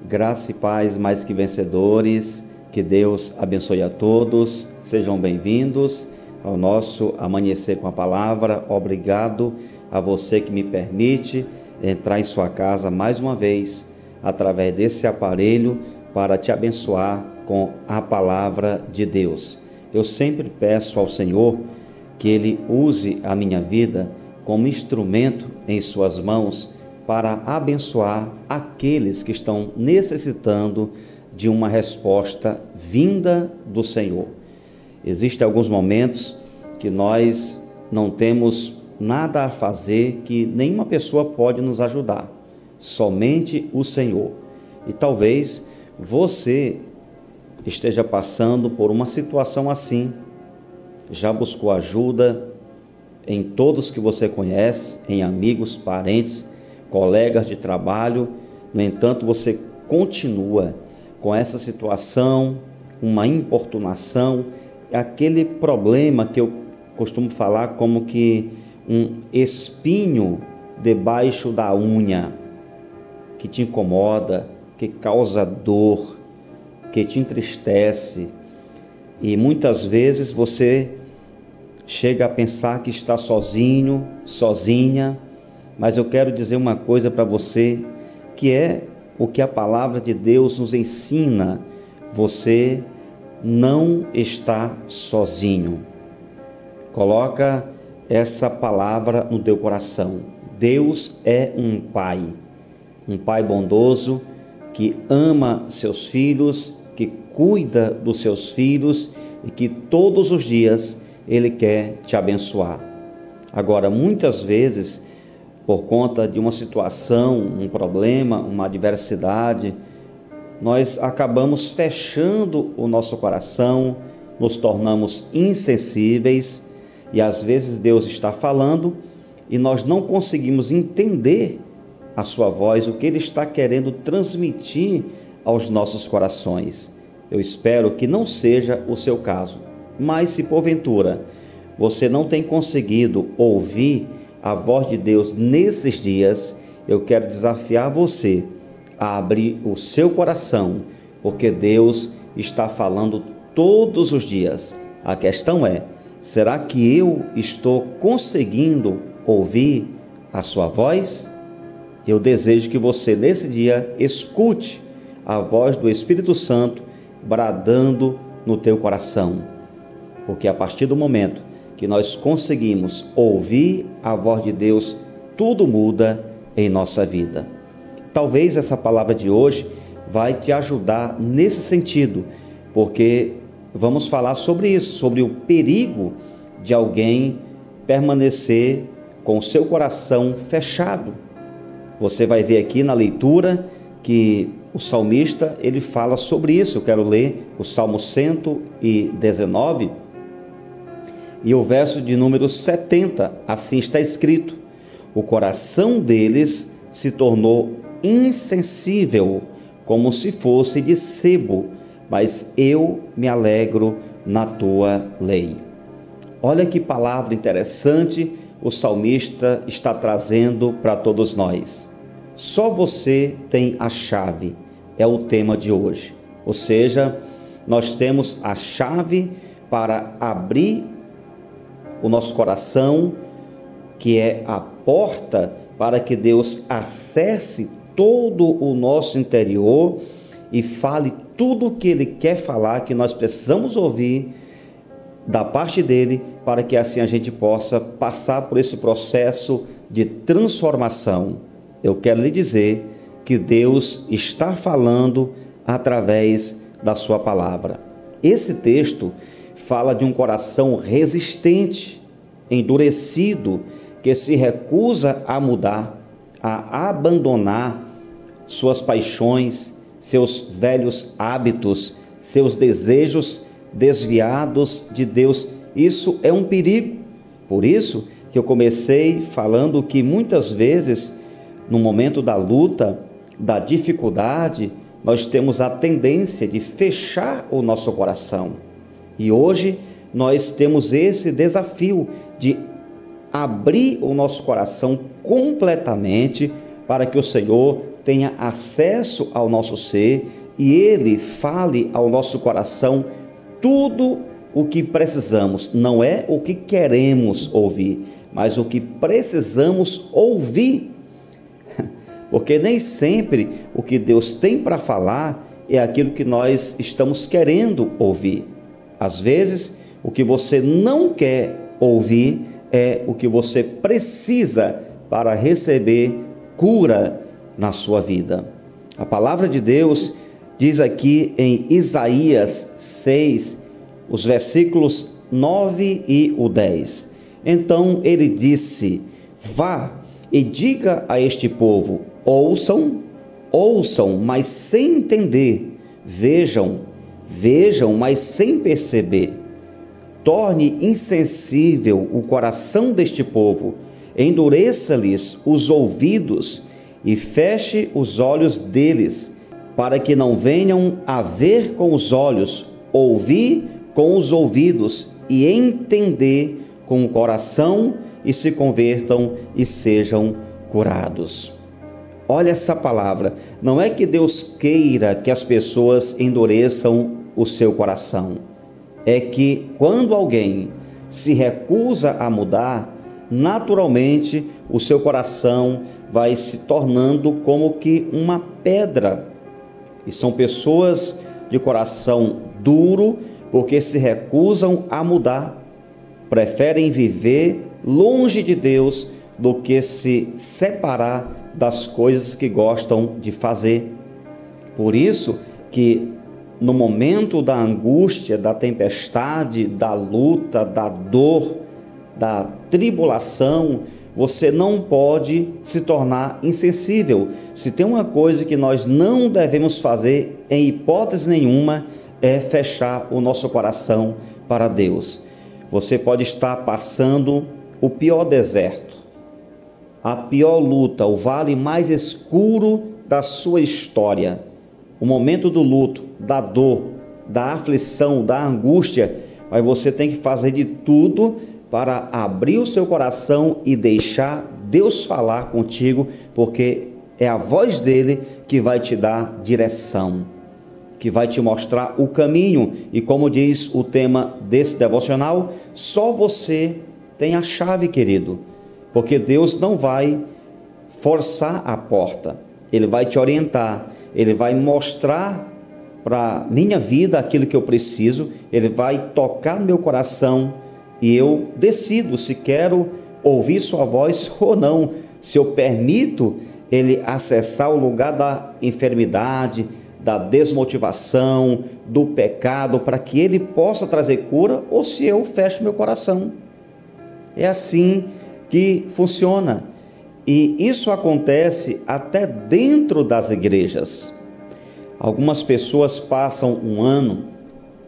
Graça e paz mais que vencedores, que Deus abençoe a todos, sejam bem-vindos ao nosso Amanhecer com a Palavra. Obrigado a você que me permite entrar em sua casa mais uma vez, através desse aparelho, para te abençoar com a Palavra de Deus. Eu sempre peço ao Senhor que Ele use a minha vida como instrumento em suas mãos, para abençoar aqueles que estão necessitando de uma resposta vinda do Senhor. Existem alguns momentos que nós não temos nada a fazer, que nenhuma pessoa pode nos ajudar, somente o Senhor. E talvez você esteja passando por uma situação assim, já buscou ajuda em todos que você conhece, em amigos, parentes, colegas de trabalho. No entanto, você continua com essa situação, uma importunação, aquele problema que eu costumo falar como que um espinho debaixo da unha, que te incomoda, que causa dor, que te entristece, e muitas vezes você chega a pensar que está sozinho, sozinha. Mas eu quero dizer uma coisa para você, que é o que a palavra de Deus nos ensina: você não está sozinho. Coloca essa palavra no teu coração. Deus é um pai bondoso, que ama seus filhos, que cuida dos seus filhos e que todos os dias Ele quer te abençoar. Agora, muitas vezes, por conta de uma situação, um problema, uma adversidade, nós acabamos fechando o nosso coração, nos tornamos insensíveis, e às vezes Deus está falando e nós não conseguimos entender a sua voz, o que Ele está querendo transmitir aos nossos corações. Eu espero que não seja o seu caso, mas se porventura você não tem conseguido ouvir a voz de Deus nesses dias, eu quero desafiar você a abrir o seu coração, porque Deus está falando todos os dias. A questão é: será que eu estou conseguindo ouvir a sua voz? Eu desejo que você nesse dia escute a voz do Espírito Santo bradando no teu coração, porque a partir do momento que nós conseguimos ouvir a voz de Deus, tudo muda em nossa vida. Talvez essa palavra de hoje vai te ajudar nesse sentido, porque vamos falar sobre isso, sobre o perigo de alguém permanecer com o seu coração fechado. Você vai ver aqui na leitura que o salmista, ele fala sobre isso. Eu quero ler o Salmo 119, e o verso de número 70, assim está escrito: o coração deles se tornou insensível, como se fosse de sebo, mas eu me alegro na tua lei. Olha que palavra interessante o salmista está trazendo para todos nós. Só você tem a chave, é o tema de hoje. Ou seja, nós temos a chave para abrir o nosso coração, que é a porta para que Deus acesse todo o nosso interior e fale tudo o que Ele quer falar, que nós precisamos ouvir da parte dEle, para que assim a gente possa passar por esse processo de transformação. Eu quero lhe dizer que Deus está falando através da sua palavra. Esse texto fala de um coração resistente, endurecido, que se recusa a mudar, a abandonar suas paixões, seus velhos hábitos, seus desejos desviados de Deus. Isso é um perigo. Por isso que eu comecei falando que muitas vezes, no momento da luta, da dificuldade, nós temos a tendência de fechar o nosso coração. E hoje nós temos esse desafio de abrir o nosso coração completamente para que o Senhor tenha acesso ao nosso ser e Ele fale ao nosso coração tudo o que precisamos. Não é o que queremos ouvir, mas o que precisamos ouvir. Porque nem sempre o que Deus tem para falar é aquilo que nós estamos querendo ouvir. Às vezes, o que você não quer ouvir é o que você precisa para receber cura na sua vida. A palavra de Deus diz aqui em Isaías 6, os versículos 9 e o 10. Então ele disse: vá e diga a este povo, ouçam, mas sem entender, vejam, mas sem perceber. Torne insensível o coração deste povo, endureça-lhes os ouvidos e feche os olhos deles, para que não venham a ver com os olhos, ouvir com os ouvidos e entender com o coração e se convertam e sejam curados. Olha essa palavra. Não é que Deus queira que as pessoas endureçam o seu coração. É que quando alguém se recusa a mudar, naturalmente o seu coração vai se tornando como que uma pedra. E são pessoas de coração duro porque se recusam a mudar. Preferem viver longe de Deus do que se separar das coisas que gostam de fazer. Por isso que no momento da angústia, da tempestade, da luta, da dor, da tribulação, você não pode se tornar insensível. Se tem uma coisa que nós não devemos fazer, em hipótese nenhuma, é fechar o nosso coração para Deus. Você pode estar passando o pior deserto, a pior luta, o vale mais escuro da sua história, o momento do luto, da dor, da aflição, da angústia, mas você tem que fazer de tudo para abrir o seu coração e deixar Deus falar contigo, porque é a voz dele que vai te dar direção, que vai te mostrar o caminho. E como diz o tema desse devocional, só você tem a chave, querido, porque Deus não vai forçar a porta, Ele vai te orientar, Ele vai mostrar para minha vida aquilo que eu preciso, Ele vai tocar no meu coração e eu decido se quero ouvir sua voz ou não, se eu permito Ele acessar o lugar da enfermidade, da desmotivação, do pecado, para que Ele possa trazer cura, ou se eu fecho meu coração. É assim que funciona. E isso acontece até dentro das igrejas. Algumas pessoas passam 1 ano,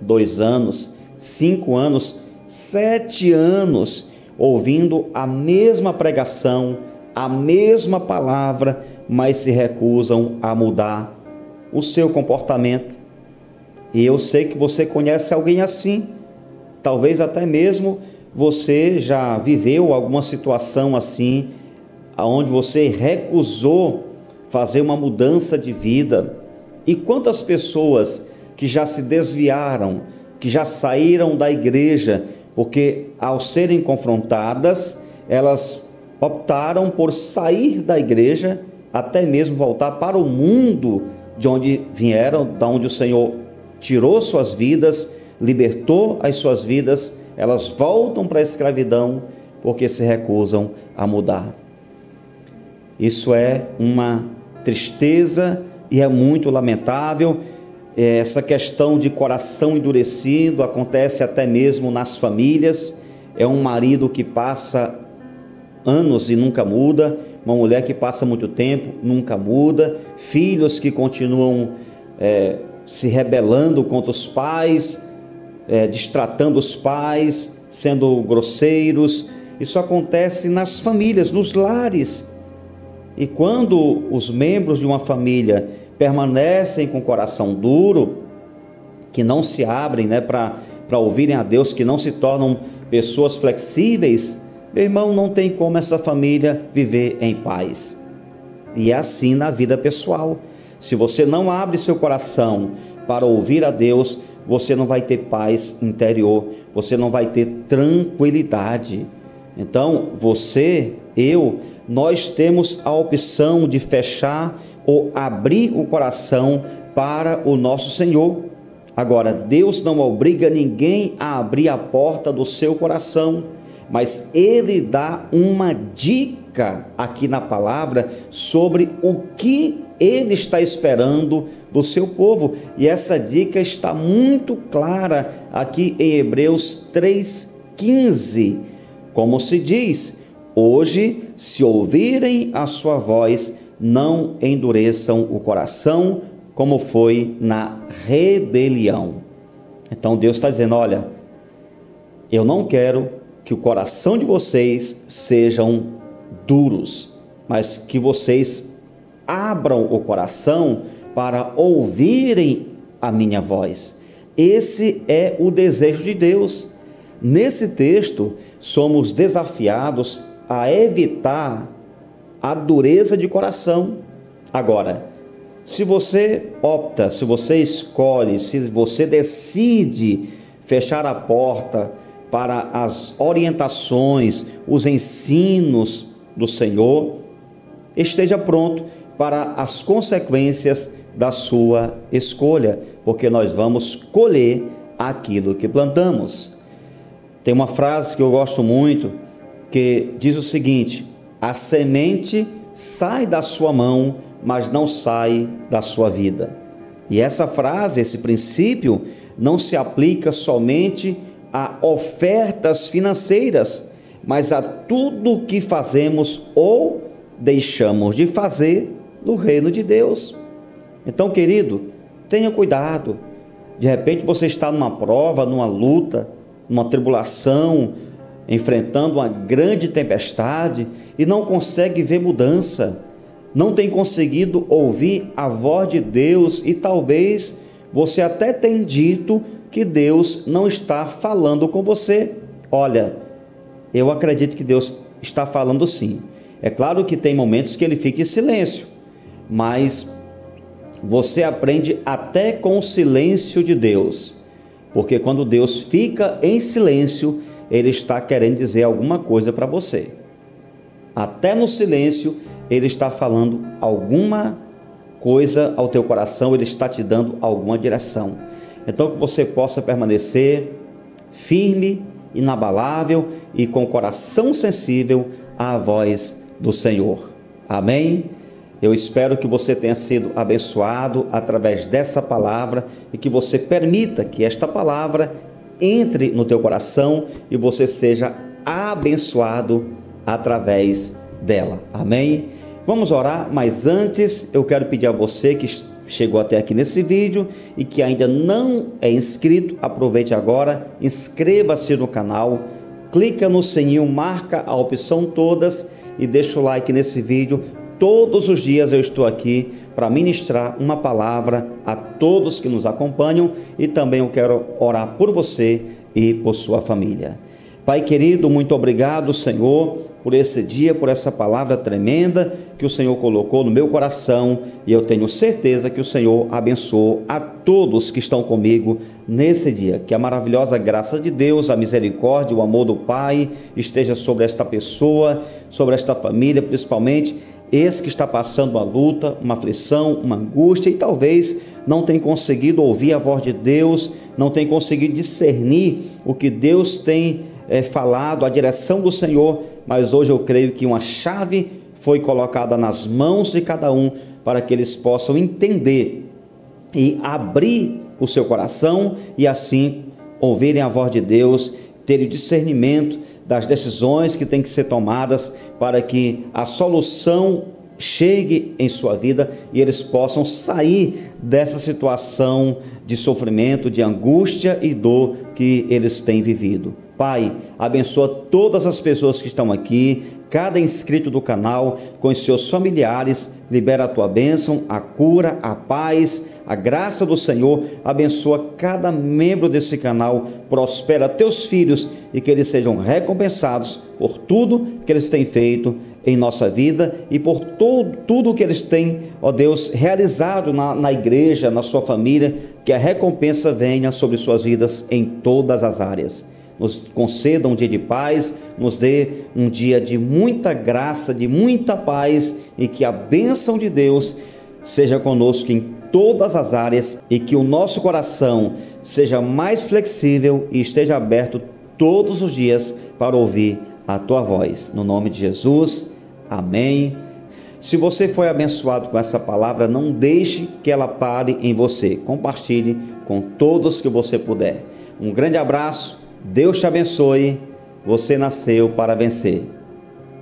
2 anos, 5 anos, 7 anos ouvindo a mesma pregação, a mesma palavra, mas se recusam a mudar o seu comportamento. E eu sei que você conhece alguém assim. Talvez até mesmo você já viveu alguma situação assim, onde você recusou fazer uma mudança de vida. E quantas pessoas que já se desviaram, que já saíram da igreja, porque ao serem confrontadas, elas optaram por sair da igreja, até mesmo voltar para o mundo de onde vieram, da onde o Senhor tirou suas vidas, libertou as suas vidas. Elas voltam para a escravidão porque se recusam a mudar. Isso é uma tristeza e é muito lamentável. Essa questão de coração endurecido acontece até mesmo nas famílias. É um marido que passa anos e nunca muda, uma mulher que passa muito tempo, nunca muda, filhos que continuam se rebelando contra os pais, destratando os pais, sendo grosseiros. Isso acontece nas famílias, nos lares. E quando os membros de uma família permanecem com o coração duro, que não se abrem para ouvirem a Deus, que não se tornam pessoas flexíveis, meu irmão, não tem como essa família viver em paz. E é assim na vida pessoal. Se você não abre seu coração para ouvir a Deus, você não vai ter paz interior, você não vai ter tranquilidade. Então, nós temos a opção de fechar ou abrir o coração para o nosso Senhor. Agora, Deus não obriga ninguém a abrir a porta do seu coração, mas Ele dá uma dica aqui na palavra sobre o que Ele está esperando do seu povo. E essa dica está muito clara aqui em Hebreus 3,15. Como se diz: hoje, se ouvirem a sua voz, não endureçam o coração, como foi na rebelião. Então Deus está dizendo: olha, eu não quero que o coração de vocês sejam duros, mas que vocês abram o coração para ouvirem a minha voz. Esse é o desejo de Deus. Nesse texto, somos desafiados a evitar a dureza de coração. Agora, se você opta, se você escolhe, se você decide fechar a porta para as orientações, os ensinos do Senhor, esteja pronto para as consequências da sua escolha, porque nós vamos colher aquilo que plantamos. Tem uma frase que eu gosto muito, que diz o seguinte: a semente sai da sua mão, mas não sai da sua vida. E essa frase, esse princípio, não se aplica somente a ofertas financeiras, mas a tudo que fazemos ou deixamos de fazer no reino de Deus. Então, querido, tenha cuidado. De repente você está numa prova, numa luta, numa tribulação, enfrentando uma grande tempestade e não consegue ver mudança, não tem conseguido ouvir a voz de Deus, e talvez você até tenha dito que Deus não está falando com você. Olha, eu acredito que Deus está falando sim. É claro que tem momentos que Ele fica em silêncio, mas você aprende até com o silêncio de Deus, porque quando Deus fica em silêncio, Ele está querendo dizer alguma coisa para você. Até no silêncio, Ele está falando alguma coisa ao teu coração, Ele está te dando alguma direção. Então, que você possa permanecer firme, inabalável e com o coração sensível à voz do Senhor. Amém? Eu espero que você tenha sido abençoado através dessa palavra e que você permita que esta palavra entre no teu coração e você seja abençoado através dela. Amém? Vamos orar, mas antes eu quero pedir a você que chegou até aqui nesse vídeo e que ainda não é inscrito, aproveite agora, inscreva-se no canal, clica no sininho, marca a opção todas e deixa o like nesse vídeo. Todos os dias eu estou aqui para ministrar uma palavra a todos que nos acompanham e também eu quero orar por você e por sua família. Pai querido, muito obrigado, Senhor, por esse dia, por essa palavra tremenda que o Senhor colocou no meu coração, e eu tenho certeza que o Senhor abençoou a todos que estão comigo nesse dia. Que a maravilhosa graça de Deus, a misericórdia, o amor do Pai esteja sobre esta pessoa, sobre esta família, principalmente esse que está passando uma luta, uma aflição, uma angústia e talvez não tenha conseguido ouvir a voz de Deus, não tenha conseguido discernir o que Deus tem falado, a direção do Senhor, mas hoje eu creio que uma chave foi colocada nas mãos de cada um para que eles possam entender e abrir o seu coração e assim ouvirem a voz de Deus, terem discernimento das decisões que têm que ser tomadas para que a solução chegue em sua vida e eles possam sair dessa situação de sofrimento, de angústia e dor que eles têm vivido. Pai, abençoa todas as pessoas que estão aqui, cada inscrito do canal, com os seus familiares, libera a tua bênção, a cura, a paz, a graça do Senhor, abençoa cada membro desse canal, prospera teus filhos e que eles sejam recompensados por tudo que eles têm feito, em nossa vida e por tudo que eles têm, ó Deus, realizado na igreja, na sua família, que a recompensa venha sobre suas vidas em todas as áreas. Nos conceda um dia de paz, nos dê um dia de muita graça, de muita paz, e que a bênção de Deus seja conosco em todas as áreas e que o nosso coração seja mais flexível e esteja aberto todos os dias para ouvir a Tua voz. No nome de Jesus, amém. Se você foi abençoado com essa palavra, não deixe que ela pare em você. Compartilhe com todos que você puder. Um grande abraço, Deus te abençoe. Você nasceu para vencer.